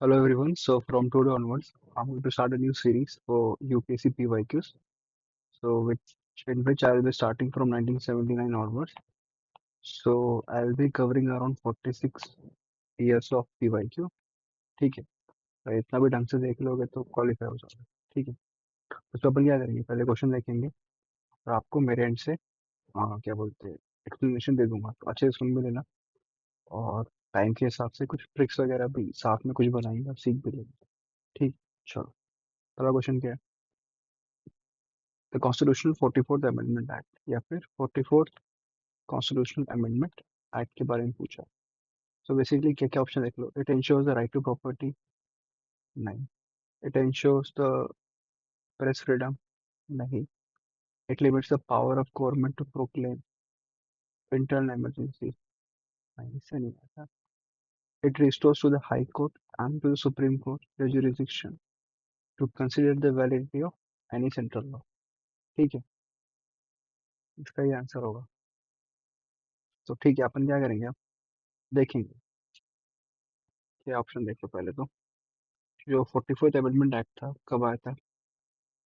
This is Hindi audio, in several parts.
Hello everyone. So from today onwards, I'm going to start a new series for UPSC PYQs. Which in which I will be starting from 1979 onwards. So I will be covering around 46 years of PYQ. ठीक है, तो इतना भी ढंग से देख लोगे तो क्वालिफाई हो जाओगे. ठीक है. तो अपन क्या करेंगे, पहले क्वेश्चन देखेंगे और आपको मेरे एंड से क्या बोलते हैं एक्सप्लेनेशन दे दूंगा, तो अच्छे से सुन भी लेना. और टाइम के हिसाब से कुछ ट्रिक्स वगैरह भी साथ में कुछ बनाएंगे, आप सीख भी लेंगे. ठीक. चलो, पहला क्वेश्चन क्या है. The constitutional 44th amendment act या फिर 44th कॉन्स्टिट्यूशनल अमेंडमेंट एक्ट के बारे में पूछा. सो बेसिकली क्या क्या ऑप्शन देख लो. It ensures the right to property. नहीं. It ensures the press freedom. नहीं. It limits the power of government to proclaim internal emergency. नहीं, इससे नहीं आता. It restores to the high court and to the supreme court the jurisdiction to consider the validity of any central law. ठीक है, इसका ये आंसर होगा. तो ठीक है, अपन क्या करेंगे अब देखेंगे. क्या ऑप्शन देख लो पहले तो. जो 44th अमेंडमेंट एक्ट था कब आया था?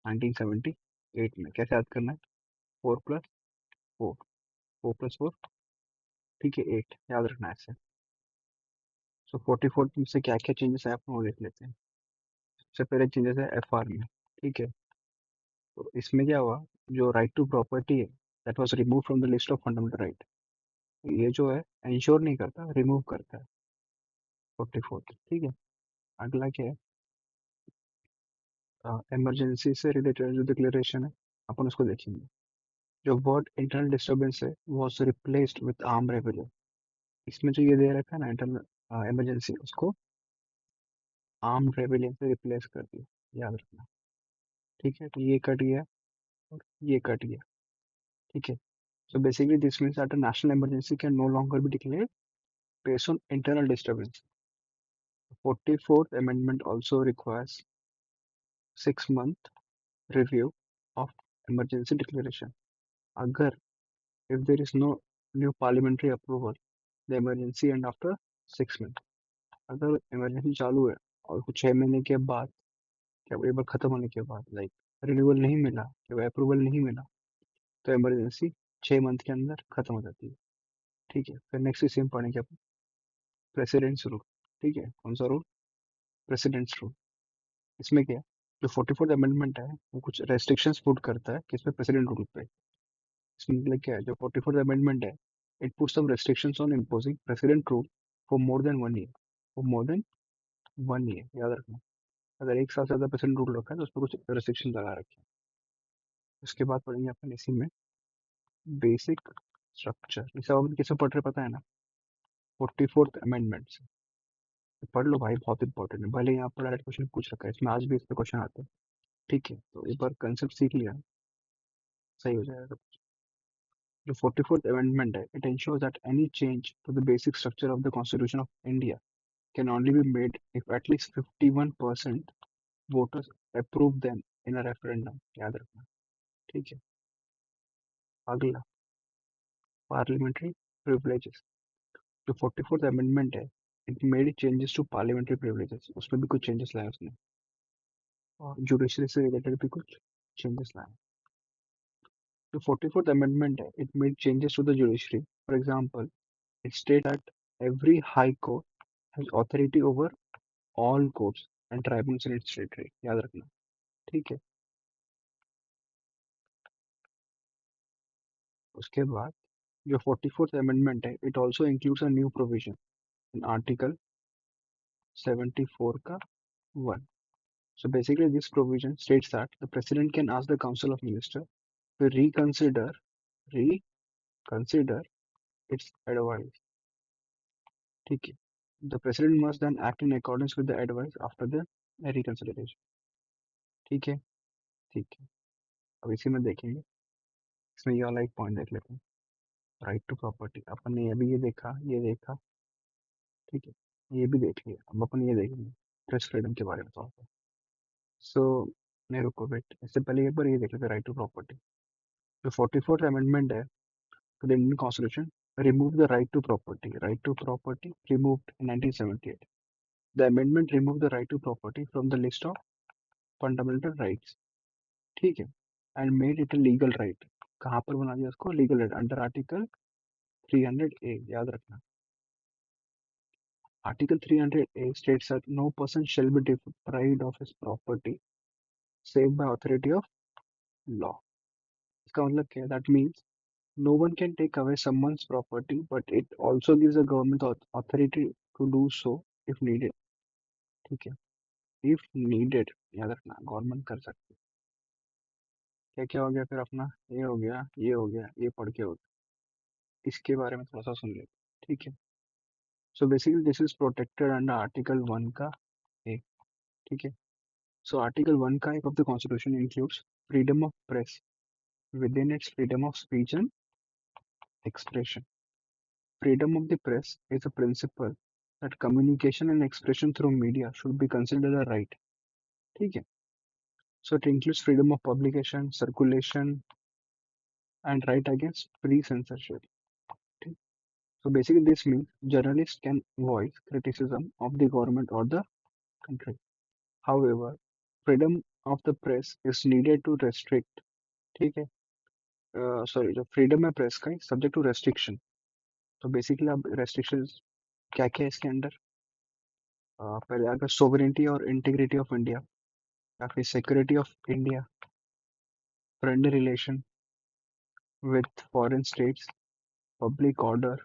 1978 में. कैसे याद करना है? 4+4. 4+4. ठीक है, 8 याद रखना है ऐसे. सो 44 में से क्या क्या चेंजेस है अपन वो देख लेते हैं. सबसे पहले चेंजेस है FR में. ठीक है. तो इसमें क्या हुआ, जो राइट टू प्रॉपर्टी है that was remove from the list of fundamental right. ये जो है इंश्योर नहीं करता, रिमूव करता है 44. ठीक है. अगला क्या है, इमरजेंसी से रिलेटेड जो डिक्लेरेशन है अपन उसको देखेंगे. जो वर्ड इंटरनल डिस्टर्बेंस है was replaced with arm rebellion. इसमें जो ये दे रखा है ना इंटरनल इमरजेंसी, उसको आर्म रेबेलियन से रिप्लेस कर दिया. याद रखना. ठीक है, तो ये कट गया और ये कट गया. ठीक है. So basically this means that a national emergency can no longer be declared based on internal disturbance. 44th amendment also requires 6-month review of emergency declaration. अगर if there is no new parliamentary approval, the emergency end after 6 months. अगर इमरजेंसी चालू है और कुछ 6 महीने के बाद, क्या एक बार खत्म होने के बाद लाइक रिन्यूअल नहीं मिला या अप्रूवल नहीं मिला, तो इमरजेंसी 6 मंथ के अंदर खत्म हो जाती है. ठीक है. फिर नेक्स्ट सेम पढ़ेंगे अपन. Presidents rule. ठीक है. कौन सा रूल? Presidents rule. इसमें क्या है, जो 44th अमेंडमेंट है वो कुछ रेस्ट्रिक्शंस पुट करता है किस पे, प्रेसिडेंट रूल पे. इसमें मतलब क्या है, जो 44th अमेंडमेंट है it put some restrictions on imposing president rule for more than 1 year. For more than 1 year याद रखना. अगर एक साल से ज्यादा प्रेसिडेंट रूल रखा है तो उस पर कुछ रेस्ट्रिक्शन लगा रखे हैं. उसके बाद पढ़ेंगे अपन इसी में बेसिक स्ट्रक्चर. ये सब अपन किससे पढ़ रहे पता है ना? 44th अमेंडमेंट से. तो पढ़ लो भाई, बहुत इंपॉर्टेंट है. भले यहाँ पर डायरेक्ट क्वेश्चन पूछ रखा है, इसमें आज भी इस पे क्वेश्चन आते हैं. ठीक है, तो एक बार कंसेप्ट सीख लिया सही हो जाएगा. जो 44th अमेंडमेंट है it ensures that any change to the basic structure of the constitution of India can only be made if at least 51% voters approve them in a referendum. याद रखना. ठीक है. अगला, पार्लियामेंट्री प्रिविलेजेस. जो 44th अमेंडमेंट है it made changes to parliamentary privileges. उसमें भी कुछ चेंजेस लाए उसने. और जुडिशरी से रिलेटेड भी कुछ चेंजेस लाए. जो 44th अमेंडमेंट है it made changes to the judiciary. For example, it state that every high court has authority over all courts and tribunals in its territory. याद रखना. ठीक है. उसके बाद जो 44th अमेंडमेंट है it also includes a new provision in article 74 का 1. So basically this provision states that the president can ask the council of ministers to reconsider its advice. ठीक है. The president must then act in accordance with the advice after the reconsideration. ठीक है. ठीक है. अब इसी में देखेंगे. इसमें ये वाला एक पॉइंट देख लेते हैं. Right to property. अपन ने अभी ये देखा, ये देखा. ठीक है. ये भी देख लिया. अब अपन ये देखेंगे प्रेस फ्रीडम के बारे में थोड़ा सा. सो नहीं, रुको वेट, इससे पहले एक बार ये देख लेते राइट टू प्रॉपर्टी. जो 44th अमेंडमेंट है to the Indian Constitution remove the right to property. Right to property removed in 1978. The amendment remove the right to property from the list of fundamental rights, ठीक है, and made it a legal right. कहाँ पर बना दिया उसको legal right? Under article 300A, याद रखना। Article 300A states that no person shall be deprived of his property save by authority of law. इसका मतलब क्या है? That means no one can take away someone's property, but it also gives the government authority to do so if needed, ठीक है। if needed, याद रखना, गवर्नमेंट कर सकती है। क्या क्या हो गया फिर अपना? ये हो गया, ये हो गया, ये पढ़ के हो गया। इसके बारे में थोड़ा सा सुन लेते, ठीक है। So basically this is protected under article 1 का एक, ठीक है। सो आर्टिकल 1 का एक of the constitution includes freedom of press within its freedom of speech and expression. Freedom of the press is a principle that communication and expression through media should be considered a right. ठीक है? So it includes freedom of publication, circulation, and right against free censorship. ठीक? So basically, this means journalists can voice criticism of the government or the country. However, freedom of the press is needed to restrict. ठीक है? सॉरी, जो फ्रीडम है प्रेस का सब्जेक्ट टू रेस्ट्रिक्शन। तो बेसिकली अब रेस्ट्रिक्शंस क्या क्या है इसके अंदर? पहले अगर सोवरेनिटी और इंटीग्रिटी ऑफ इंडिया, या फिर security of India, friendly relation with foreign states, public order,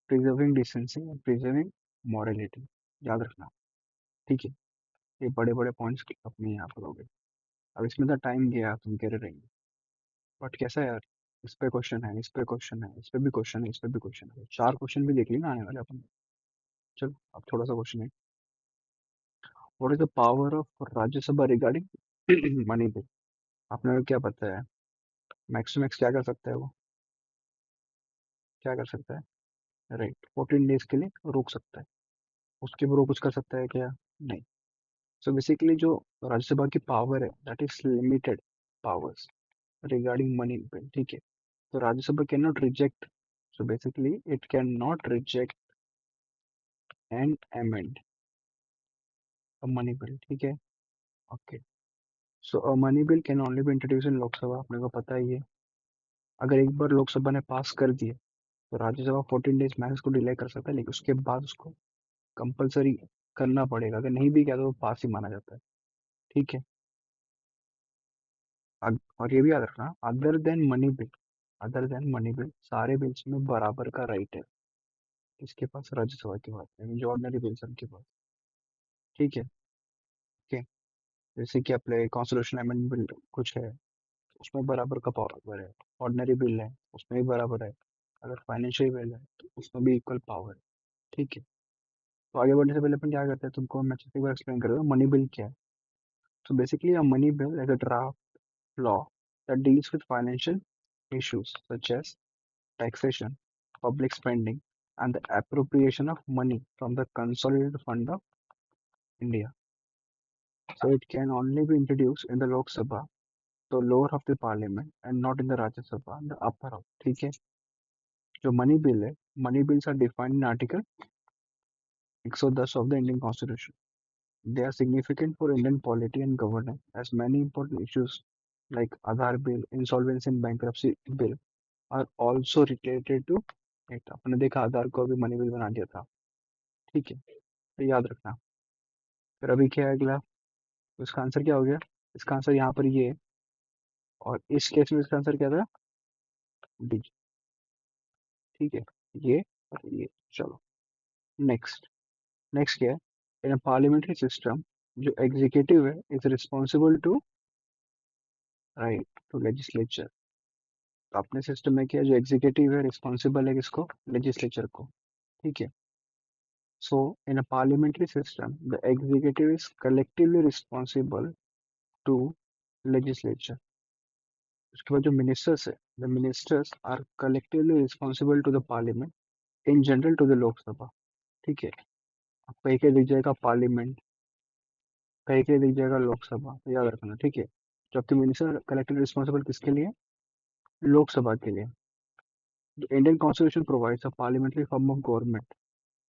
preserving decency and preserving morality, याद रखना, ठीक है। ये बड़े बड़े पॉइंट्स अपने यहाँ पर हो गए। अब इसमें तो टाइम गया, तुम कह रहे रहेंगे, बट कैसा है यार, इस पे क्वेश्चन है, इस पे क्वेश्चन है, इस पे भी क्वेश्चन है, इस पे भी क्वेश्चन है, 4 क्वेश्चन भी देख ली ना आने वाले अपन। चलो अब थोड़ा सा क्वेश्चन है, what is the power of Rajya Sabha regarding money bill? आपने को क्या पता है मैक्स क्या कर सकता है वो? क्या कर सकता है? राइट, 14 डेज के लिए रोक सकता है। उसके ऊपर वो कुछ कर सकता है क्या? नहीं। सो बेसिकली जो राज्यसभा की पावर है that is limited powers regarding money bill, ठीक है। तो Rajya Sabha can not reject, so basically it can not reject and amend a money bill, ठीक है। Okay, so a money bill can only be introduce इन लोकसभा, अपने को पता ही है। अगर एक बार लोकसभा ने पास कर दिए तो राज्यसभा 14 डेज मैक्स को डिले कर सकता है, लेकिन उसके बाद उसको कंपलसरी करना पड़ेगा। अगर नहीं भी किया तो वो पास ही माना जाता है, ठीक है। और ये भी याद रखना, other than money bill, other than money bill सारे बिल्स में बराबर का राइट है किसके पास? राज्यसभा के पास, यानी जो ऑर्डिनरी बिल्स उनके पास, ठीक है। ओके, जैसे कि अपने कॉन्स्टिट्यूशन अमेंडमेंट बिल कुछ है, उसमें बराबर का पावर है। ऑर्डिनरी बिल है, उसमें भी बराबर है। अगर फाइनेंशियल बिल है तो उसमें भी इक्वल पावर है, ठीक है। तो आगे बढ़ने से पहले अपन क्या करते हैं, तुमको मैं एक बार एक्सप्लेन कर रहा हूँ मनी बिल क्या है। So basically, a money bill is a draft law that deals with financial issues such as taxation, public spending, and the appropriation of money from the consolidated fund of India. So it can only be introduced in the Lok Sabha, the lower of the parliament, and not in the Rajya Sabha, the upper house. ठीक है? जो मनी बिल है, money bills are defined in Article 110 of the Indian Constitution. They are significant for Indian polity and governance, as many important issues like Aadhaar bill, insolvency and bankruptcy bill are also related to it. आपने देखा आधार को अभी मनी बिल बना दिया था, ठीक है, तो याद रखना। फिर अभी क्या है अगला? तो इसका आंसर क्या हो गया? इसका आंसर यहाँ पर ये है, और इस केस में इसका आंसर क्या था? डी, ठीक है, ये और ये। चलो नेक्स्ट, नेक्स्ट क्या है? इन अ पार्लियामेंट्री सिस्टम जो एग्जीक्यूटिव है is responsible to right to legislature. तो अपने सिस्टम में क्या है, जो एग्जीक्यूटिव है रिस्पॉन्सिबल है किसको? लेजिस्लेचर को, ठीक है। So, in a parliamentary system, the executive is collectively responsible to legislature. उसके बाद जो ministers है, the ministers are collectively responsible to the parliament, in general to the लोक सभा, ठीक है। अब कहीं कहीं दिख जाएगा पार्लियामेंट, कहीं कहीं दिख जाएगा लोकसभा, तो याद रखना, ठीक है। जबकि मिनिस्टर कलेक्टिवली रिस्पॉन्सिबल किसके लिए? लोकसभा के लिए। The Indian Constitution provides a parliamentary form of government,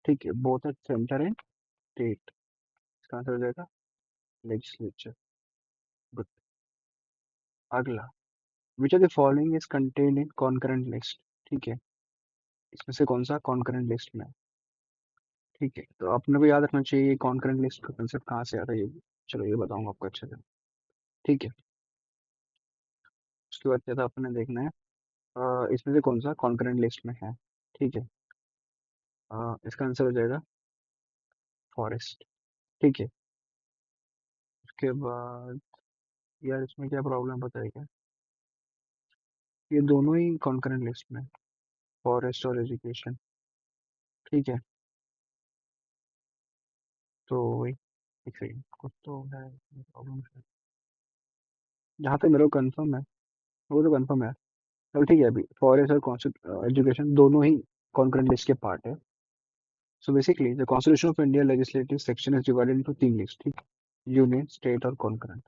ठीक है, both at center and state. इसका आंसर हो जाएगा लेजिस्लेचर। गुड। अगला, विच of the following is contained in concurrent list. ठीक है, इसमें से कौन सा कॉन्करेंट लिस्ट में है? ठीक है, तो अपने को याद रखना चाहिए कॉन्करेंट लिस्ट का कंसेप्ट कहाँ से आता है ये भी। चलो ये बताऊंगा आपको अच्छे से। ठीक है, उसके बाद क्या था अपने देखना है, इसमें से कौन सा कॉन्करेंट लिस्ट में है। ठीक है, इसका आंसर हो जाएगा फॉरेस्ट। ठीक है, उसके बाद यार इसमें क्या प्रॉब्लम बताएगा, ये दोनों ही कॉन्करेंट लिस्ट में, फॉरेस्ट और एजुकेशन। ठीक है, तो वही, एक सेकेंड, कुछ तो है प्रॉब्लम है। जहाँ तक मेरे को कंफर्म है, वो तो कंफर्म है। चल ठीक है, अभी फॉरेस्ट और एजुकेशन दोनों ही कॉन्करेंट लिस्ट के पार्ट है। So basically the constitution of India legislative section is divided into तीन लिस्ट, ठीक, यूनियन, स्टेट और कॉन्करेंट।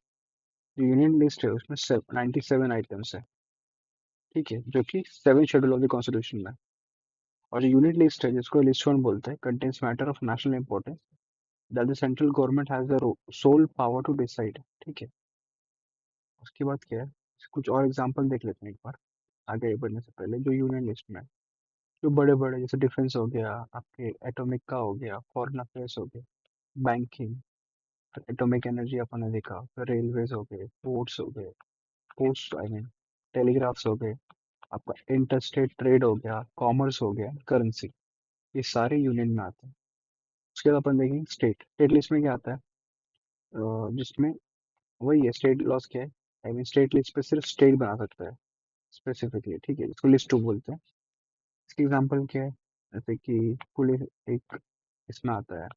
जो यूनियन लिस्ट है उसमें 97 आइटम्स है। ठीक है, जो कि 7 शेड्यूल ऑफ द कॉन्स्टिट्यूशन में। और जो यूनिट लिस्ट है जिसको लिस्ट वन बोलते हैं, contains matter of national importance that the central government has the sole power to decide. ठीक है, उसके बाद क्या है, कुछ और एग्जांपल देख लेते हैं एक बार आगे बढ़ने से पहले। जो यूनियन लिस्ट में है, जो बड़े बड़े जैसे डिफेंस हो गया, आपके एटॉमिक का हो गया, फॉरेन अफेयर्स हो गए, बैंकिंग, एटॉमिक एनर्जी अपन ने देखा, फिर रेलवेज हो गए, पोर्ट्स हो गए, पोस्ट आई मीन टेलीग्राफ्स हो गए, आपका इंटरस्टेट ट्रेड हो गया, कॉमर्स हो गया, करेंसी, ये सारे यूनियन में आते हैं। उसके बाद अपन देखेंगे स्टेट। स्टेट लिस्ट में क्या आता है, जिसमें वही है स्टेट लॉस क्या है, आई मीन स्टेट लिस्ट पे सिर्फ स्टेट बना सकता है स्पेसिफिकली। ठीक है, इसको लिस्ट टू बोलते हैं। इसकी एग्जांपल क्या है, जैसे कि पुलिस एक इसमें आता है,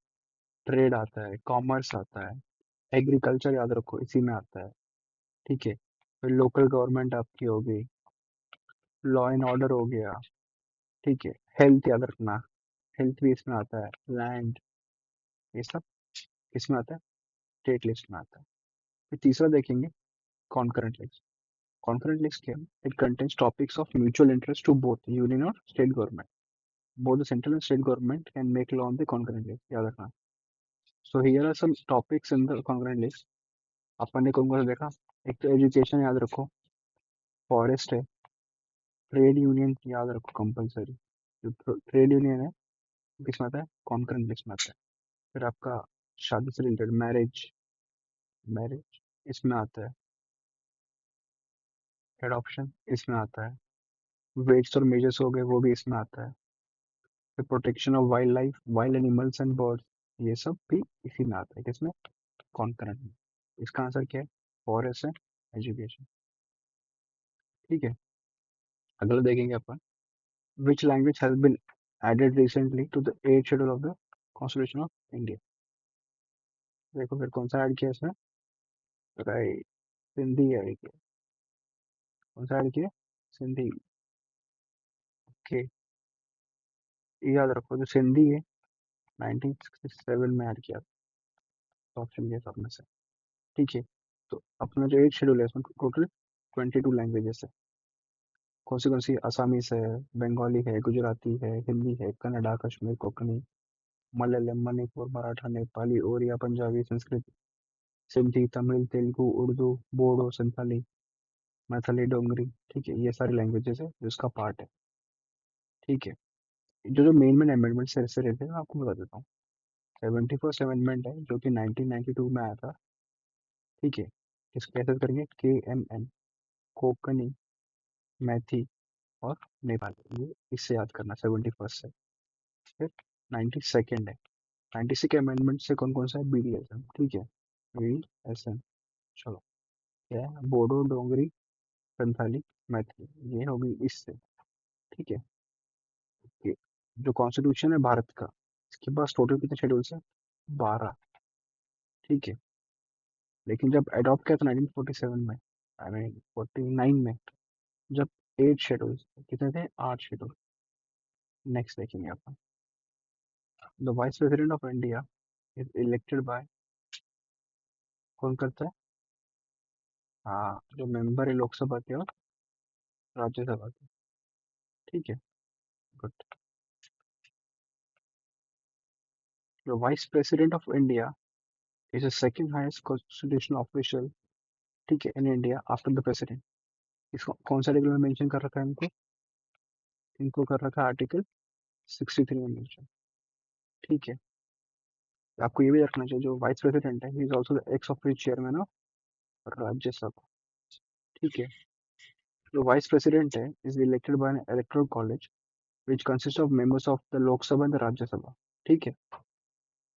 ट्रेड आता है, कॉमर्स आता है, एग्रीकल्चर याद रखो इसी में आता है। ठीक है, फिर लोकल गवर्नमेंट आपकी हो गई, लॉ एंड ऑर्डर हो गया। ठीक है, हेल्थ याद रखना, हेल्थ भी इसमें आता है, लैंड, ये सब इसमें आता है, स्टेट लिस्ट में आता है। फिर तीसरा देखेंगे कॉन्करेंट लिस्ट। कॉन्करेंट लिस्ट क्या है, it contains topics of mutual interest to both union और state government. Both the central and state government can make law on the concurrent list, याद रखना। So here are some topics in the concurrent list. अपन ने कौन कौन सा देखा, एक तो एजुकेशन याद रखो, फॉरेस्ट है, ट्रेड यूनियन याद रखो कंपलसरी, जो ट्रेड यूनियन है वो किसमें आता है, कॉन्करेंट लिस्ट में आता है। फिर आपका शादी से रिलेटेड मैरिज, मैरिज इसमें आता है, एडॉप्शन इसमें आता है, वेट्स और मेजर्स हो गए वो भी इसमें आता है। फिर protection of wild life, wild animals and birds, ये सब भी इसी में आता है, किसमें, कॉन्करेंट में। इसका आंसर क्या है, फॉरेस्ट एंड एजुकेशन। ठीक है, अगला देखेंगे अपन, which language has been added recently to the 8th schedule of the constitution of India. देखो फिर कौन सा ऐड किया इसमें, राइट, सिंधी ऐड किया। कौन सा ऐड किया, सिंधी। ओके, ये याद रखो जो सिंधी है 1967 में ऐड किया था ऑप्शन के सब में से। ठीक है, तो अपना जो 8th शेड्यूल है उसमें टोटल 22 लैंग्वेजेस है। कौन सी, असमीस है, बंगाली है, गुजराती है, हिंदी है, कन्नड़ा, कश्मीर, कोंकणी, मलयालम, मणिपुर, मराठा, नेपाली, ओरिया, पंजाबी, संस्कृत, सिंधी, तमिल, तेलुगु, उर्दू, बोडो, संथाली, मैथिली, डोगरी। ठीक है, ये सारी लैंग्वेजेस है जो इसका पार्ट है। ठीक है, जो जो मेन मेन अमेंडमेंट से रिलेटेड है मैं आपको बता देता हूँ। 71st अमेंडमेंट है जो कि 1992 में आया था। ठीक है, इसको कैसे करेंगे, KMN, कोंकणी, मैथी और नेपाली, ये इससे याद करना 71st से। फिर 92nd है, 96 अमेंडमेंट से कौन कौन सा है, BDSM। ठीक है, BDSM, चलो क्या है, बोडो, डोगरी, संथाली, मैथिली, ये होगी इससे। ठीक है, ये जो कॉन्स्टिट्यूशन है भारत का, इसके पास टोटल कितने शेड्यूल्स है, 12। ठीक है, लेकिन जब अडॉप्ट किया था 1947 में, आई मीन 49 में, जब 8 शेड्यूल्स कितने थे, 8 शेड्यूल। नेक्स्ट देखेंगे अपन, the vice president of India is elected by, कौन करता है, हाँ, जो मेंबर है लोकसभा के और राज्यसभा के। ठीक है, गुड। जो vice president of India is the second highest constitutional official, ठीक है, in India after the president. इसको कौन सा आर्टिकल में मेंशन कर रखा है इनको? इनको कर रखा है आर्टिकल 63 में मेंशन। ठीक है। आपको ये भी रखना चाहिए, जो वाइस प्रेसिडेंट है, he is also the x office chairman of Rajya Sabha. ठीक है। जो वाइस प्रेसिडेंट है is elected bye N electoral college which consist of members of the Lok Sabha and the Rajya Sabha. ठीक है।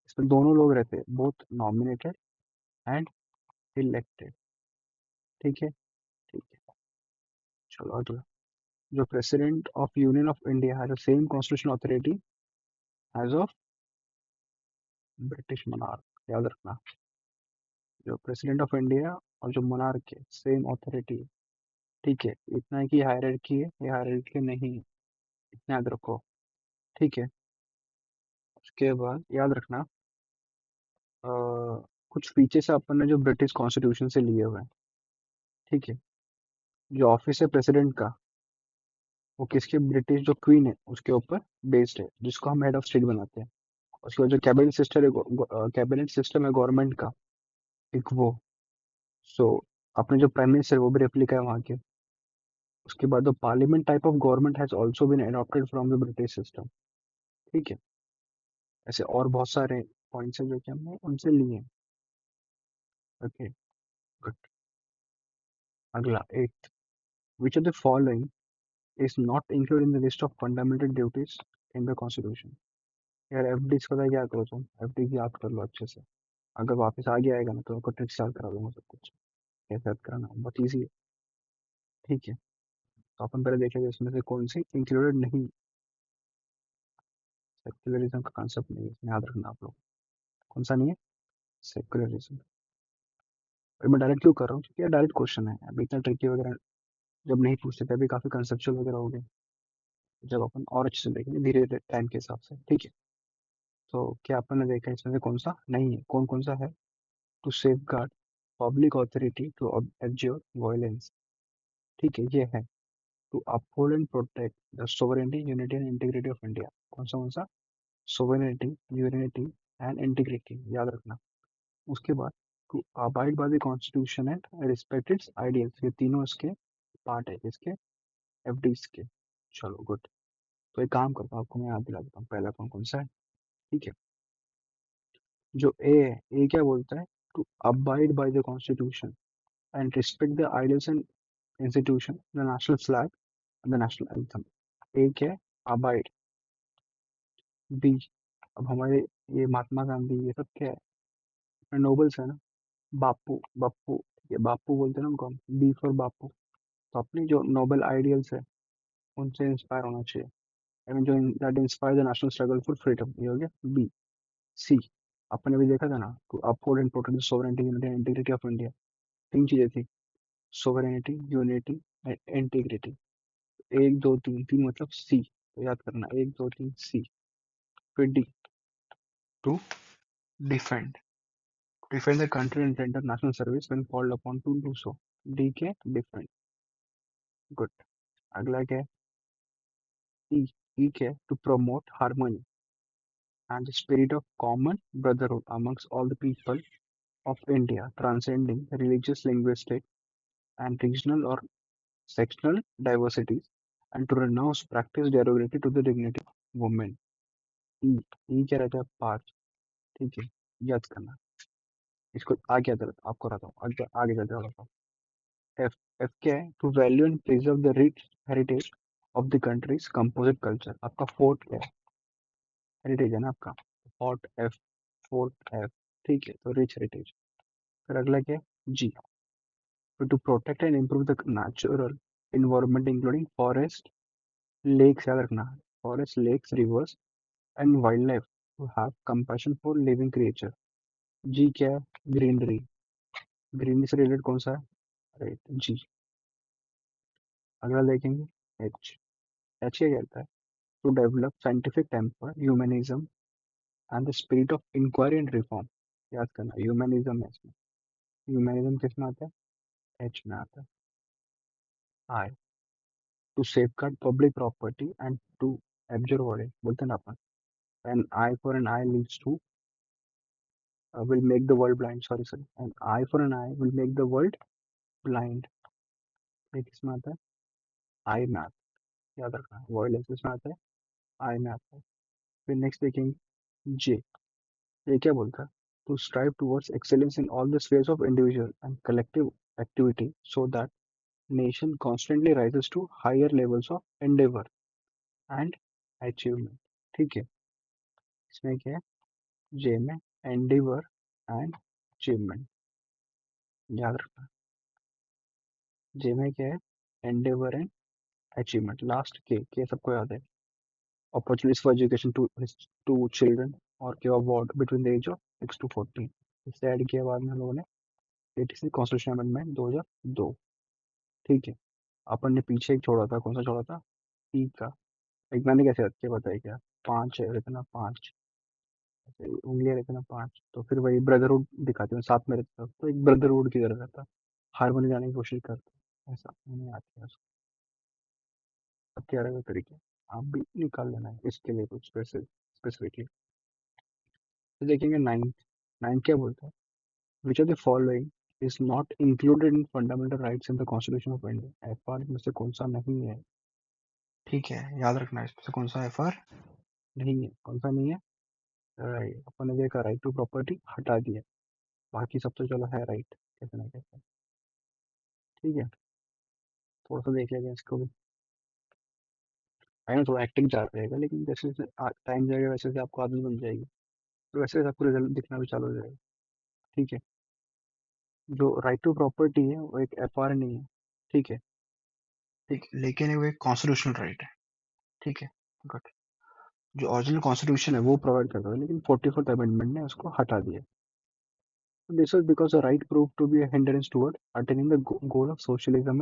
इसमें दोनों लोग रहते हैं, बोथ नॉमिनेटेड एंड इलेक्टेड। ठीक है। ठीक है। चलो अगला। जो president of union of India has the same constitutional authority as of British monarch। याद रखना, जो प्रेसिडेंट ऑफ इंडिया और जो मोनार्क है, सेम अथॉरिटी। ठीक है। इतना है कि हायरार्की है, ये हायरार्की नहीं है, इतना याद रखो। ठीक है। उसके बाद याद रखना, अ, कुछ फीचर्स अपन ने जो ब्रिटिश कॉन्स्टिट्यूशन से लिए हुए हैं। ठीक है। जो ऑफिस है प्रेसिडेंट का, वो किसके, ब्रिटिश जो क्वीन है उसके ऊपर बेस्ड है, जिसको हम हेड ऑफ स्टेट बनाते हैं। उसके बाद जो कैबिनेट सिस्टम है, कैबिनेट सिस्टम है गवर्नमेंट का, एक वो। सो अपने जो प्राइम मिनिस्टर वो भी रेप्लिका है वहाँ के। उसके बाद जो parliament type of government has also been adopted from the British system. ठीक है। ऐसे और बहुत सारे पॉइंट्स हैं जो कि हमने उनसे लिए हैं। Okay, good. अगला 8, विच of the following is not include in the list of fundamental duties in the constitution. यार एफडीज का क्या करो तुम, एफडी याद कर लो अच्छे से। अगर वापस आगे आएगा ना तो आपको ट्रिक्स याद करा दूंगा सब कुछ, कैसे याद कराना बहुत ईजी है। ठीक है। तो अपन पहले देखेंगे इसमें से कौन सी इंक्लूडेड नहीं। सेक्युलरिज्म का कॉन्सेप्ट नहीं है इसमें, याद रखना आप लोग। कौन सा नहीं है? सेक्युलरिज्म। और मैं डायरेक्ट क्यों कर रहा हूँ, क्योंकि यार डायरेक्ट क्वेश्चन है, अभी इतना ट्रिकी वगैरह जब नहीं पूछते थे, अभी काफी कंसेप्चुअल वगैरह हो गए, जब अपन और अच्छे से देखेंगे धीरे धीरे टाइम के हिसाब से। ठीक है। तो क्या अपन ने देखा इसमें से कौन सा नहीं है, कौन कौन सा है? To safeguard public authority to abjure violence. ठीक है, ये है। To uphold and protect the sovereignty unity and integrity of India. कौन सा? सोवरेनिटी, यूनिटी एंड इंटीग्रिटी, याद रखना। उसके बाद to abide by the constitution and respect its ideals. ये तीनों इसके पार्ट है, इसके एफडीज के। चलो गुड। तो एक काम करता हूँ, आपको मैं याद दिला देता हूँ पहला कौन कौन सा है। ठीक है। जो ए है, ए क्या बोलता है? To abide by the constitution and respect the ideals and institution, the national flag, the national anthem. A क्या है? अबाइड। बी, अब हमारे ये महात्मा गांधी ये सब क्या है? नोबल्स है ना। बापू, बप्पू, ये बापू बोलते हैं ना उनको हम, बी फॉर बापू। तो अपनी जो नोबल आइडियल्स है उनसे इंस्पायर होना चाहिए। आई मीन जो that inspire the national struggle for freedom, ये हो गया बी। सी, अपन ने भी देखा था ना, to uphold and protect the sovereignty unity and integrity of India. तीन चीजें थी, सोवरेनिटी, यूनिटी एंड इंटीग्रिटी। एक दो तीन, तीन मतलब सी, तो याद करना एक दो तीन सी। फिर D, to defend, defend the country and render national service when called upon to do so. D के डिफेंड। गुड। अगला क्या है? ई, ई क्या है? To promote harmony and the spirit of common brotherhood amongst all the people of India, transcending religious, linguistic, and regional or sectional diversities, and to renounce practice derogatory to the dignity of women. E, E क्या रहता है? पांच। ठीक है, याद करना। इसको आगे याद रहता आपको रहता हूँ, आगे आगे चलते रहता हूँ। एफ, एफ क्या है? To value and preserve the rich heritage of the country's composite culture. आपका फोर्थ क्या है? हेरिटेज है ना आपका, फोर्थ एफ, फोर्थ एफ। ठीक है, तो रिच हेरिटेज। फिर अगला क्या है? जी, to protect and improve the natural environment including forest, lakes, याद रखना, forest, lakes, rivers and wildlife, to have compassion for living creature। जी क्या है? ग्रीनरी, ग्रीनरी से रिलेटेड कौन सा है? राइट, जी। अगला देखेंगे, एच, एच क्या कहता है? To develop scientific temper, humanism and the spirit of inquiry and reform. याद करना, ह्यूमनिज्म है इसमें। ह्यूमनिज्म किस में आता है? एच में आता है। आई, to safeguard public property and to observe what है बोलते हैं ना अपन, an eye for an eye leads to will make the world blind. Sorry, sorry. An eye for an eye will make the world blind. ये किसमें आता है? आई में आता है, याद रखना, वर्ड किसमें आता है? आई में आता है। फिर नेक्स्ट देखेंगे जे। ये क्या बोलता है? To strive towards excellence in all the spheres of individual and collective activity so that nation constantly rises to higher levels of endeavor and achievement। ठीक है, इसमें क्या है? जे में endeavor and achievement, याद रखना। जे में क्या है? endeavor and achievement। लास्ट के सबको याद है? opportunities for education to children और क्या award between the age of 6 to 14। इससे ऐड किया बाद में हम लोगों ने 86 कॉन्स्टिट्यूशन अमेंडमेंट 2002। ठीक है, अपन ने पीछे एक छोड़ा था, कौन सा छोड़ा था? पी का। एक मैंने कैसे याद किया बताइए क्या? 5 है, इतना 5 उंगलियां रहती है ना 5, तो फिर वही ब्रदरहुड दिखाते हैं, साथ में रहता तो एक ब्रदरहुड की तरह रहता, हारमोनी जाने की कोशिश करता, ऐसा मैंने याद किया उसको। अब क्या रहेगा तरीके, आप भी निकाल लेना है इसके लिए कुछ स्पेसिफिकली। तो देखेंगे नाइन्थ। नाइन्थ क्या बोलता है? Which are the following is not included in fundamental rights in the constitution of India. FR में से कौन सा नहीं है? ठीक है, याद रखना है इसमें से कौन सा एफआर नहीं है, कौन सा नहीं है? राइट, अपन ने देखा राइट टू प्रॉपर्टी हटा दिया, बाकी सब तो चलो है राइट कैसे ना कैसे। ठीक है, थोड़ा सा देख लेंगे इसको भी। आई नो थोड़ा एक्टिंग चाह रहेगा, लेकिन जैसे जैसे टाइम जाएगा वैसे वैसे आपको आदत बन जाएगी, तो वैसे वैसे आपको रिजल्ट दिखना भी चालू हो जाएगा। ठीक है, जो राइट टू प्रॉपर्टी है वो एक एफआर नहीं है। ठीक है, ठीक है, लेकिन वो एक कॉन्स्टिट्यूशनल राइट है। ठीक है, गुड। जो ओरिजिनल कॉन्स्टिट्यूशन है वो प्रोवाइड करता था, लेकिन 44th अमेंडमेंट ने उसको हटा दिया। This was because the right prove to be a hindrance toward attaining the goal of socialism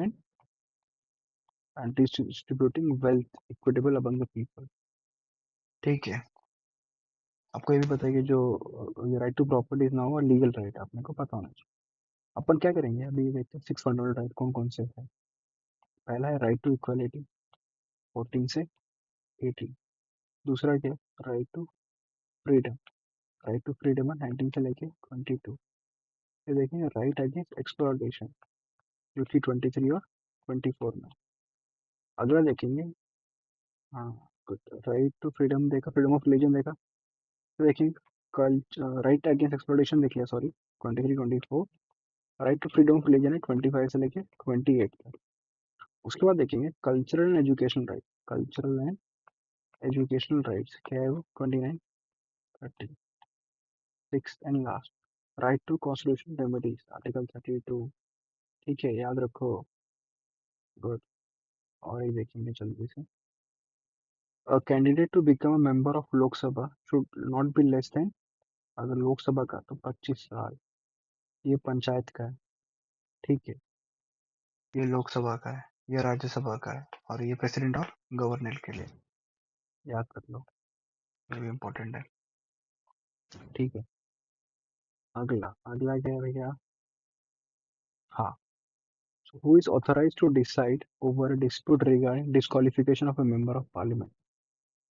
and distributing wealth equitable among the people। ठीक है, आपको ये भी पता है कि जो ये right to property is now legal right, आपने को पता होना चाहिए। अपन क्या करेंगे अभी, ये देखते हैं 6 फंडामेंटल राइट कौन कौन से है। पहला है राइट टू इक्वालिटी 14 से 18। दूसरा क्या है? Right to freedom. Right to freedom है 19 से लेके 22। ये देखेंगे राइट अगेंस्ट एक्सप्लॉयटेशन जो कि 23 और 24 में। अगला देखेंगे, हाँ गुड, राइट टू फ्रीडम देखा, फ्रीडम ऑफ रिलीजन देखा। तो देखेंगे कल्चर राइट अगेंस्ट एक्सप्लॉयटेशन देख लिया, sorry 23 24। Right to freedom of religion है 25 से लेके 28 तक। उसके बाद देखेंगे cultural and education right. Cultural and educational rights क्या है वो? 29 30। Six and last, right to constitution remedies article 32। ठीक है, याद रखो, गुड। और ये देखेंगे जल्दी से, a candidate to become a member of Lok Sabha should not be less than, अगर लोकसभा का तो 25 साल। ये पंचायत का है। ठीक है, ये लोकसभा का है, ये राज्यसभा का है, और ये प्रेसिडेंट ऑफ गवर्नर के लिए, याद कर लो, ये भी इम्पोर्टेंट है। ठीक है, अगला अगला क्या है भैया? हाँ, so who is authorized to decide over a dispute regarding disqualification of a member of parliament।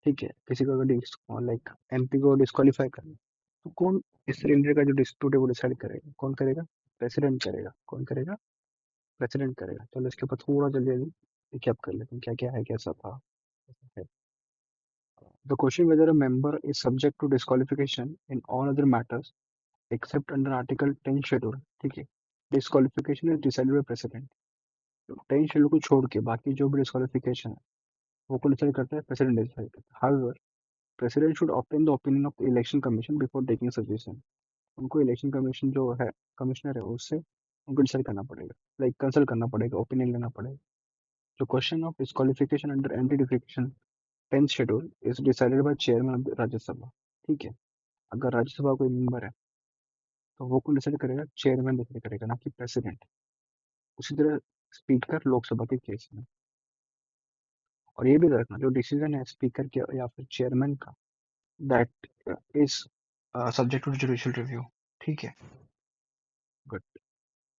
ठीक है, किसी को अगर लाइक एमपी को डिस्qualify करना, तो कौन इस रिलेटेड का जो डिस्प्यूट है वो डिसाइड करेगा? कौन करेगा? प्रेसिडेंट करेगा। कौन करेगा? प्रेसिडेंट करेगा। चलो इसके ऊपर थोड़ा जल्दी जल्दी रिकैप कर लेते हैं क्या क्या है, कैसा था। The question whether a member is subject to disqualification in all other matters except under article 10 schedule. ठीक है, disqualification is decided by president. 10 schedule को छोड़ के बाकी जो भी डिस्qualification है वो कौन डिसाइड करता है? प्रेसिडेंट डिसाइड करता है। However president should obtain the opinion of the election commission before taking suggestion. उनको इलेक्शन कमीशन जो है, कमिश्नर है, उससे उनको डिसाइड करना पड़ेगा, लाइक कंसल्ट करना पड़ेगा, ओपिनियन लेना पड़ेगा। जो question of disqualification under anti defecation 10th schedule is decided bye chairman of the Rajya Sabha. ठीक है, अगर राज्यसभा कोई मेंबर है तो वो कौन डिसाइड करेगा? चेयरमैन डिसाइड करेगा, ना कि प्रेसिडेंट। उसी तरह स्पीकर लोकसभा के केस में। और ये भी रखना, जो डिसीजन है स्पीकर के या फिर चेयरमैन का, that is subject to judicial review. ठीक है, गुड,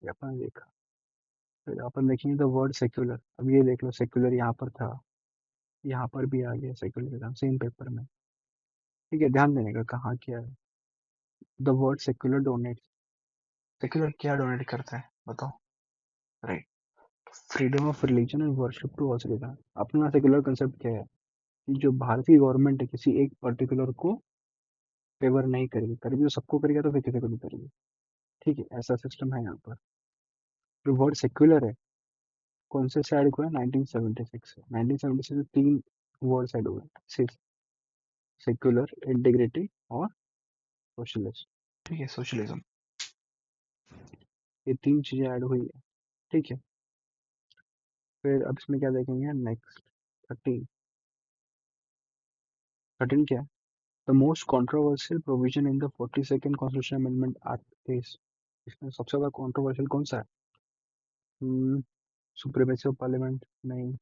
ये अपन ने देखा। फिर अपन देखेंगे द वर्ड सेक्युलर। अब ये देख लो, सेक्युलर यहाँ पर था, यहाँ पर भी आ गया सेक्युलरिज्म सेम पेपर में। ठीक है, ध्यान देने का कहाँ क्या है। The word secular denote, secular क्या डोनेट करता है बताओ? Right, freedom of religion and worship to all citizen. अपना सेक्युलर कंसेप्ट क्या है कि जो भारतीय गवर्नमेंट है किसी एक पर्टिकुलर को फेवर नहीं करेगी, करेगी तो सबको करेगा, तो फिर किसी को नहीं करेगी। ठीक है, ऐसा सिस्टम है यहाँ पर। जो वर्ड सेक्युलर है कौन से ऐड हुआ है? 1976 से। 1976 में तीन वर्ड्स ऐड हुए हैं, सेक्युलर, इंटीग्रिटी और सोशलिस्ट। ठीक है, सोशलिज्म, ये तीन चीजें ऐड हुई है। ठीक है, फिर अब इसमें क्या देखेंगे नेक्स्ट? 13। 13 क्या है? The most controversial provision in the 42nd constitution amendment act is. इसमें सबसे ज्यादा कंट्रोवर्शियल कौन सा है? सुप्रीमेसी ऑफ पार्लियामेंट नहीं।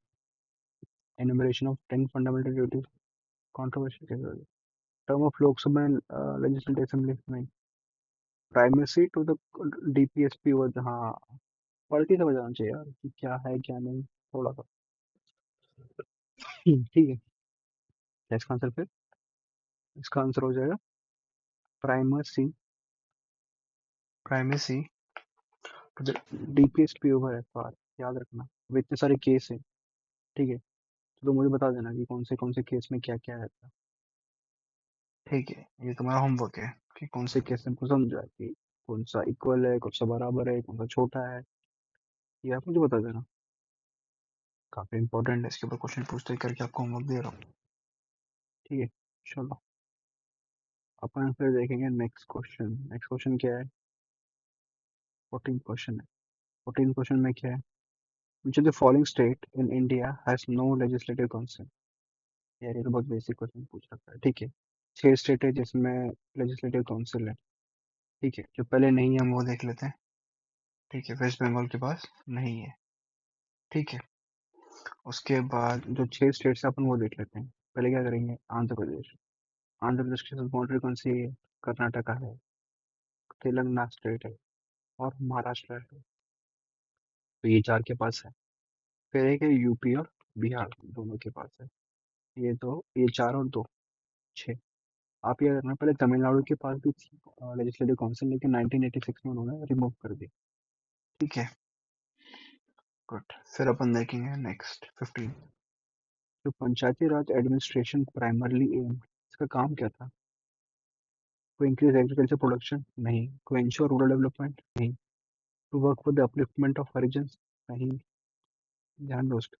Enumeration of 10 fundamental duties, controversial कैसे होगी? Term of Lok Sabha and legislative assembly नहीं। प्राइमेसी टू द डीपीएसपी वो, हाँ, पढ़ के समझ आना चाहिए यार कि क्या है क्या नहीं, थोड़ा सा। ठीक है, इसका आंसर फिर, इसका आंसर हो जाएगा primacy, primacy to the DPSP over FR. याद रखना, अब इतने सारे केस हैं। ठीक है, तो मुझे बता देना कि कौन से केस में क्या क्या रहता है। ठीक है, ये तुम्हारा होमवर्क है कि कौन से केस में तुमको समझा कि कौन सा इक्वल है, कौन सा बराबर है, कौन सा छोटा है, ये आप मुझे बता देना। काफी इंपॉर्टेंट है, इसके ऊपर क्वेश्चन पूछते ही करके आपको होमवर्क दे रहा हूँ। ठीक है, चलो अपन फिर देखेंगे नेक्स्ट क्वेश्चन। नेक्स्ट क्वेश्चन क्या है? 14 क्वेश्चन है। 14 क्वेश्चन में क्या है? Which of the following state in India has no legislative council? यार ये तो बहुत बेसिक क्वेश्चन पूछ रखा है। ठीक है, 6 स्टेट है जिसमें लेजिस्लेटिव काउंसिल है। ठीक है, जो पहले नहीं है हम वो देख लेते हैं। ठीक है, वेस्ट बंगाल के पास नहीं है। ठीक है, उसके बाद जो 6 स्टेट्स है अपन वो देख लेते हैं। पहले क्या करेंगे? आंध्र प्रदेश। आंध्र प्रदेश के साथ बाउंड्री कौन सी है? कर्नाटका है, तेलंगाना स्टेट है और महाराष्ट्र है। तो ये 4 के पास है। फिर एक है यूपी और बिहार, दोनों के पास है। ये दो, ये 4 और 2, 6। आप ये रखना, पहले तमिलनाडु के पास भी थी लेजिस्लेटिव काउंसिल, लेकिन 1986 में उन्होंने रिमूव कर दी। ठीक है, गुड। फिर अपन देखेंगे नेक्स्ट 15। जो panchayati raj administration primarily um, इसका काम क्या था? टू इंक्रीज एग्रीकल्चर प्रोडक्शन नहीं। टू इंश्योर रूरल डेवलपमेंट नहीं। To work for the upliftment of Harijans नहीं। ध्यान दोस्त,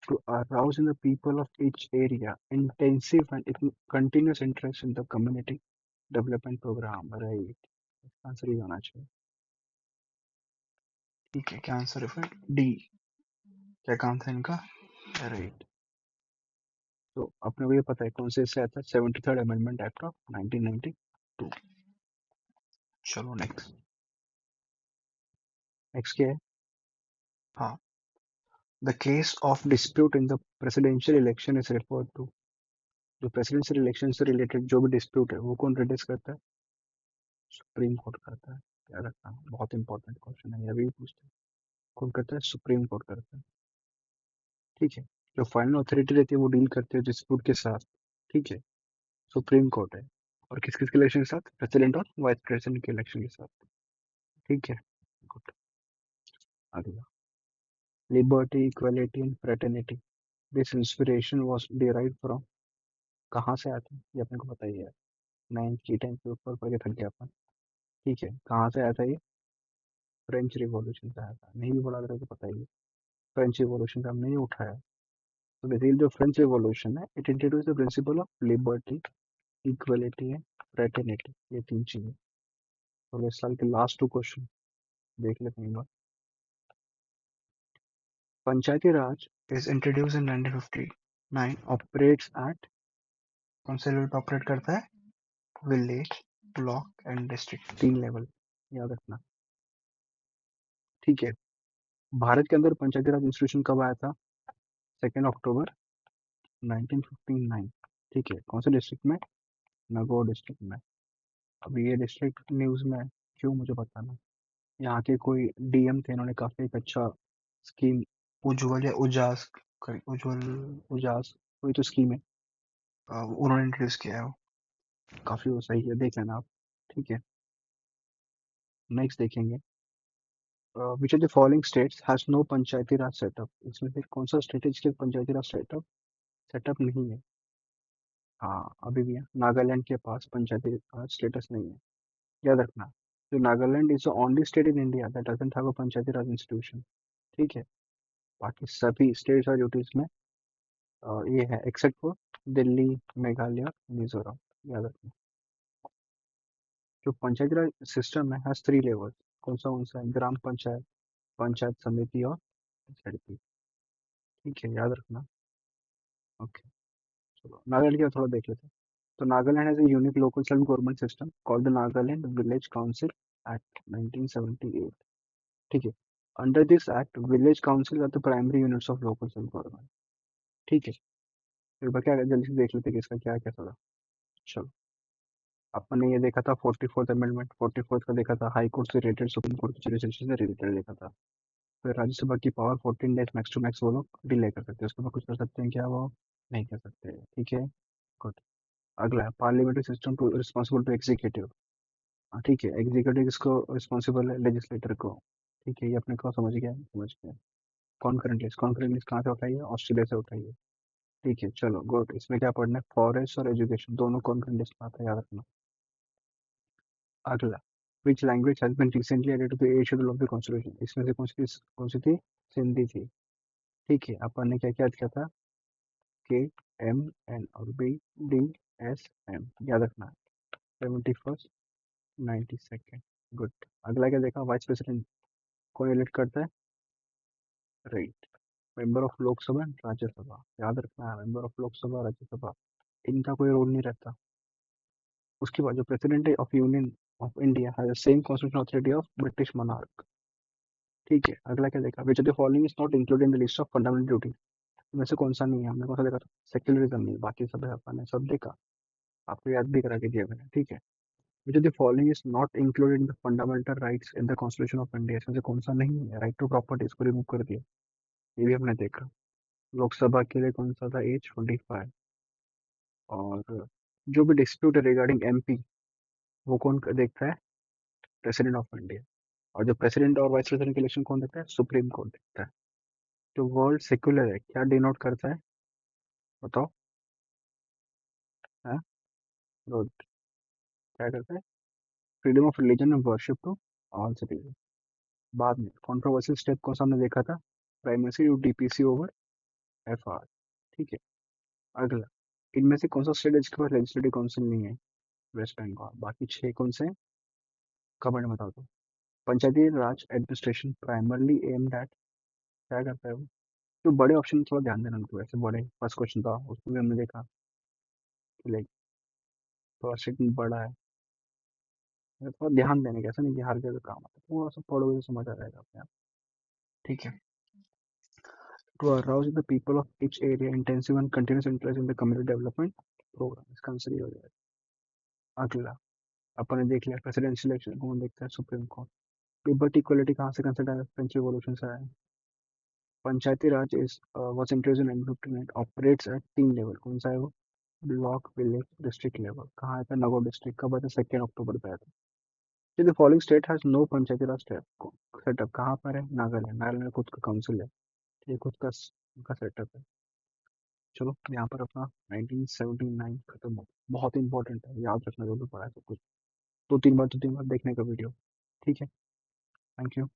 to arouse in the people of each area intensive and continuous interest in the community development program, right? Answer ही होना चाहिए। ठीक है, क्या आंसर है फिर? डी। क्या काम था इनका? राइट। तो अपने को ये पता है कौन से इससे आता है? 73rd amendment act of 1992। चलो नेक्स्ट। नेक्स्ट क्या है? हाँ, the case of dispute in the presidential election is referred to. जो प्रेसिडेंशियल इलेक्शन से रिलेटेड जो भी डिस्प्यूट है वो कौन रिड्यूस करता है? सुप्रीम कोर्ट करता है। याद रखना, बहुत इंपॉर्टेंट क्वेश्चन है, ये अभी भी पूछते हैं। कौन करता है? सुप्रीम कोर्ट करता है। ठीक है, जो फाइनल अथॉरिटी रहती है वो डील करते हैं डिस्प्यूट के साथ। ठीक है, सुप्रीम कोर्ट है। और किस किस के इलेक्शन के साथ? प्रेसिडेंट और वाइस प्रेसिडेंट के इलेक्शन के साथ। ठीक है, गुड। आगे, liberty, equality and fraternity, this inspiration was derived from. कहाँ से आते हैं ये अपने को पता ही है। 9th की 10th के ऊपर पढ़ के थक गया अपन। ठीक है, कहाँ से आया था ये? फ्रेंच रिवॉल्यूशन से आया था। नहीं भी बोला तो पता ही है। फ्रेंच रिवॉल्यूशन का हमने ये उठाया। तो बेसिकली जो फ्रेंच रिवॉल्यूशन है, it introduce the principle of liberty, equality and fraternity, ये तीन चीजें। और इस साल के लास्ट 2 क्वेश्चन देख लेते हैं एक बार। Panchayati Raj is introduce in 1959, operates at, कौन से लेवल पे ऑपरेट करता है? Village, block and district, 3 level, याद रखना। ठीक है, भारत के अंदर पंचायती राज इंस्टीट्यूशन कब आया था? 2 अक्टूबर 1959। ठीक है, कौन से डिस्ट्रिक्ट में? नागौर डिस्ट्रिक्ट में। अभी ये डिस्ट्रिक्ट न्यूज में है, क्यों मुझे बताना। यहाँ के कोई डीएम थे, इन्होंने काफी एक अच्छा स्कीम, उज्जवल या उजास, उज्जवल, उजास, कोई तो स्कीम है, उन्होंने इंट्रोड्यूस किया है वो। काफी वो सही है, देख लेना आप। ठीक है। नेक्स्ट देखेंगे, which of the following states has no Panchayati Raj setup. इसमें से कौन सा स्टेट है जिसके पंचायती राज सेटअप सेटअप नहीं है? हाँ, अभी भी है। नागालैंड के पास पंचायती राज स्टेटस नहीं है, याद रखना। जो Nagaland is the only state in India that doesn't have a Panchayati Raj institution. ठीक है। बाकी सभी स्टेट्स और यूटीज में ये है, एक्सेप्ट फॉर दिल्ली, मेघालय, मिजोरम, याद रखना। जो पंचायती राज सिस्टम है हैज 3 लेवल। कौन सा है? ग्राम पंचायत, पंचायत समिति और एसएडपी। ठीक है, याद रखना। ओके, चलो नागालैंड का थोड़ा देख लेते हैं। तो Nagaland has a unique local self-government system called the Nagaland Village Council Act 1978. ठीक है। Under this act, village councils are the primary units of local self-government. ठीक है। एक बार क्या जल्दी से देख लेते हैं कि इसका क्या क्या था। चलो, अपन ने ये देखा था 44th अमेंडमेंट, 44th का देखा था, हाई कोर्ट से रिलेटेड, सुप्रीम कोर्ट की जुरिसडिक्शन से रिलेटेड देखा था। फिर राज्यसभा की power 14 days max to max वो लोग डिले कर सकते हैं, उसके बाद कुछ कर सकते हैं क्या वो? नहीं कर सकते। ठीक है, गुड। अगला है parliamentary system to responsible to executive. हाँ ठीक है, एग्जीक्यूटिव किसको रिस्पॉन्सिबल है? लेजिस्लेटर को। ठीक है, ये अपने को समझ गया। कॉन्करेंट लिस्ट, कॉन्करेंट लिस्ट कहाँ से उठाई है? ऑस्ट्रेलिया से उठाई है। ठीक है, चलो गुड। इसमें क्या पढ़ना है? फॉरेस्ट और एजुकेशन दोनों कॉन्करेंट लिस्ट में आता है, याद रखना। अगला, which language has been recently added to the 8th schedule of the constitution. इसमें से कौन सी थी? सिंधी थी। ठीक है, अपन ने क्या क्या किया था? के, एम, एन और बी, डी, एस, एम, याद रखना। 71st, 92nd, good. अगला क्या देखा? वाइस प्रेसिडेंट कौन इलेक्ट करता है? Right, member of Lok Sabha and Rajya Sabha, याद रखना है। मेंबर ऑफ लोकसभा, राज्यसभा, इनका कोई रोल नहीं रहता। उसके बाद जो president of union of India has the same constitutional authority of British monarch. ठीक है, अगला क्या देखा? विच of the following is not included in the list of fundamental duty. इनमें से कौन सा नहीं है? हमने कौन सा देखा था? सेक्युलरिज्म नहीं, बाकी सब है, अपन ने सब देखा। आपको याद भी करा के दिया मैंने। ठीक है। विच of the following is not included in the fundamental rights in the constitution of India. इसमें से कौन सा नहीं है? राइट टू प्रॉपर्टी, इसको रिमूव कर दिया, ये भी हमने देखा। लोकसभा के लिए कौन सा था? एज 25। और जो भी डिस्प्यूट है रिगार्डिंग एमपी, वो कौन देखता है? President of India. और जो प्रेसिडेंट और वाइस प्रेसिडेंट के इलेक्शन कौन देखता है? सुप्रीम कोर्ट देखता है। जो वर्ल्ड सेक्युलर है क्या डिनोट करता है? बताओ। हाँ, गुड। क्या करता है? Freedom of religion and worship to all citizen. बाद में कंट्रोवर्शियल स्टेप कौन सा हमने देखा था? Primacy to DPC over FR. ठीक है। अगला, इनमें से कौन सा स्टेट है जिसके पास लेजिस्लेटिव काउंसिल नहीं है? वेस्ट बंगाल। बाकी 6 कौन से हैं? कमेंट में बता दो। पंचायती raj administration primarily aimed at, क्या करता है वो? जो बड़े ऑप्शन थोड़ा ध्यान देना उनको, ऐसे बड़े फर्स्ट क्वेश्चन था उसमें भी हमने देखा कि लाइक थोड़ा स्टेटमेंट बड़ा है, थोड़ा ध्यान देने का, ऐसा नहीं कि हर जगह काम आता है, थोड़ा सा पढ़ोगे तो समझ आ जाएगा अपने आप। ठीक है। To arouse the people of each area intensive and continuous interest in the community development programme, इसका आंसर ये हो जाएगा। अगला, अपन ने देख लिया प्रेसिडेंशियल इलेक्शन कौन देखता है? Supreme court. लिबर्टी इक्वलिटी कहाँ से कंसिडर है? फ्रेंच रिवॉल्यूशन से आया है। Panchayati Raj is was introduced in 1959, operates at 3 level. कौन सा है वो? Block, village, district level. कहाँ आया था? नगौर डिस्ट्रिक्ट। कब आया था? 2 अक्टूबर पे आया था। The following state has no Panchayati Raj setup. कहाँ पर है? नागालैंड। नागालैंड में खुद का काउंसिल है, ये खुद का उनका सेटअप है। चलो, यहाँ पर अपना 1979 खत्म हो। बहुत इंपॉर्टेंट है, याद रखना जो भी पढ़ा है सब कुछ। 2 3 बार देखने का वीडियो। ठीक है, थैंक यू।